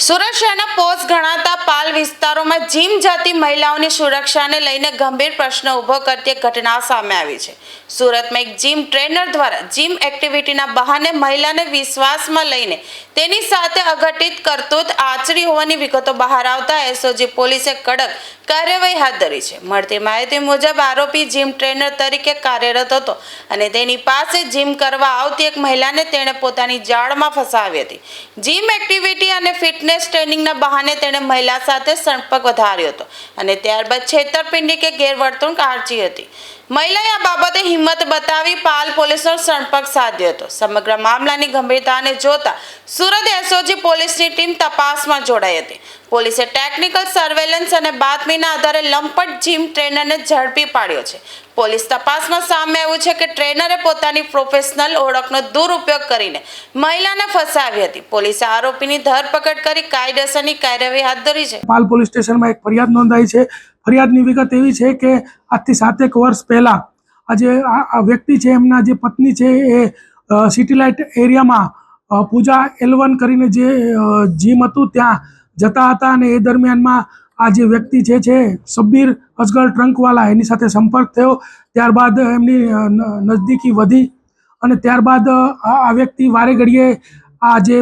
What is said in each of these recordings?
સુરત શહેરના પોસ્ટ ગણાતા પાલ વિસ્તારોમાં જીમ જતી મહિલાઓની સુરક્ષાને લઈને ગંભીર પ્રશ્ન ઊભો કરતી એક ઘટના સામે આવી છે। સુરતમાં એક જીમ ટ્રેનર દ્વારા જીમ એક્ટિવિટીના બહાને મહિલાને વિશ્વાસમાં લઈને તેની સાથે અઘટિત કરતૂત આચરી હોવાની વિગતો બહાર આવતા એસઓજી પોલીસે કડક કાર્યવાહી હાથ ધરી છે। મળતી માહિતી મુજબ આરોપી જીમ ટ્રેનર તરીકે કાર્યરત હતો અને તેની પાસે જીમ કરવા આવતી એક મહિલાને તેણે પોતાની જાળમાં ફસાવી હતી। જીમ એક્ટિવિટી અને ફિટનેસ ટ્રેનિંગના બહાને તેણે મહિલા સાથે સંપર્ક વધાર્યો હતો અને ત્યારબાદ છેતરપિંડી કે ગેરવર્તણૂક આચરી હતી। મહિલાએ આ બાબતે હિંમત બતાવી પાલ પોલીસનો સંપર્ક સાધ્યો હતો। સમગ્ર મામલાની ગંભીરતાને જોતા સુરત એસઓજી પોલીસની ટીમ તપાસમાં જોડાઈ હતી। પોલીસે ટેકનિકલ સર્વેલન્સ અને બાતમીના આધારે લંપટ જીમ ટ્રેનરને ઝડપી પાડ્યો છે। પોલીસ તપાસમાં સામે આવ્યું છે કે ટ્રેનરે પોતાની પ્રોફેશનલ ઓળખનો દુરુપયોગ કરીને મહિલાને ફસાવી હતી। પોલીસે આરોપીની ધરપકડ કરી કાયદેસરની કાર્યવાહી હાથ ધરી છે। પાલ પોલીસ સ્ટેશનમાં એક ફરિયાદ નોંધાઈ છે। ફરિયાદની વિગત એવી છે કે આજથી 7 વર્ષ પહેલા આ વ્યક્તિ છે, એમના જે પત્ની છે એ સિટી લાઇટ એરિયામાં પૂજા L1 કરીને જે જીમ હતું ત્યાં જતા હતા અને એ દરમિયાનમાં આ જે વ્યક્તિ છે શબ્બીર અસગર ટ્રંકવાલા એની સાથે સંપર્ક થયો। ત્યારબાદ એમની નજદીકી વધી અને ત્યારબાદ આ વ્યક્તિ વારે ઘડીએ આ જે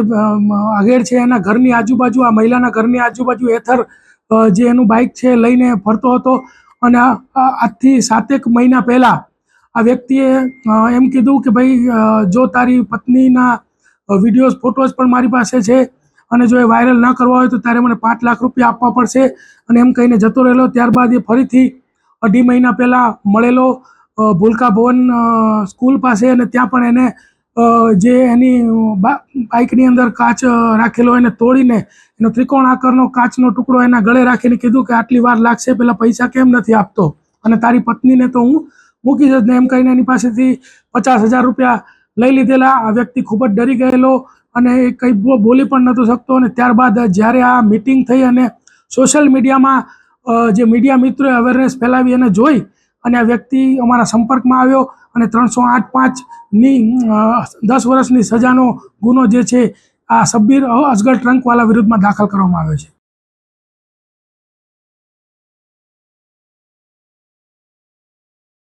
આગેડ છે એના ઘરની આજુબાજુ, આ મહિલાના ઘરની આજુબાજુ એથર જે એનું બાઇક છે લઈને ફરતો હતો અને આજથી 7 મહિના પહેલાં આ વ્યક્તિએ એમ કીધું કે ભાઈ જો તારી પત્નીના વિડીયોઝ ફોટોઝ પણ મારી પાસે છે અને જો એ વાયરલ ન કરવા હોય તો તારે મને 5 લાખ રૂપિયા આપવા પડશે અને એમ કહીને જતો રહેલો। ત્યારબાદ એ ફરીથી 2.5 મહિના પહેલાં મળેલો ભૂલકા ભવન સ્કૂલ પાસે અને ત્યાં પણ એને જે એની બાઇકની અંદર કાચ રાખેલો એને તોડીને એનો ત્રિકોણ આકારનો કાચનો ટુકડો એના ગળે રાખીને કીધું કે આટલી વાર લાગશે, પેલા પૈસા કેમ નથી આપતો અને તારી પત્નીને તો હું મૂકી જ ને, એમ કહીને એની પાસેથી 50,000 રૂપિયા લઈ લીધેલા। આ વ્યક્તિ ખૂબ જ ડરી ગયેલો અને એ કંઈ બોલી પણ નહોતો શકતો અને ત્યારબાદ જ્યારે આ મિટિંગ થઈ અને સોશિયલ મીડિયામાં જે મીડિયા મિત્રોએ અવેરનેસ ફેલાવી અને જોઈ અને આ વ્યક્તિ અમારા સંપર્કમાં આવ્યો અને 308(5)ની 10 વર્ષની સજાનો ગુનો જે છે આ શબ્બીર અસગર ટ્રંકવાલા વિરુદ્ધમાં દાખલ કરવામાં આવ્યો છે।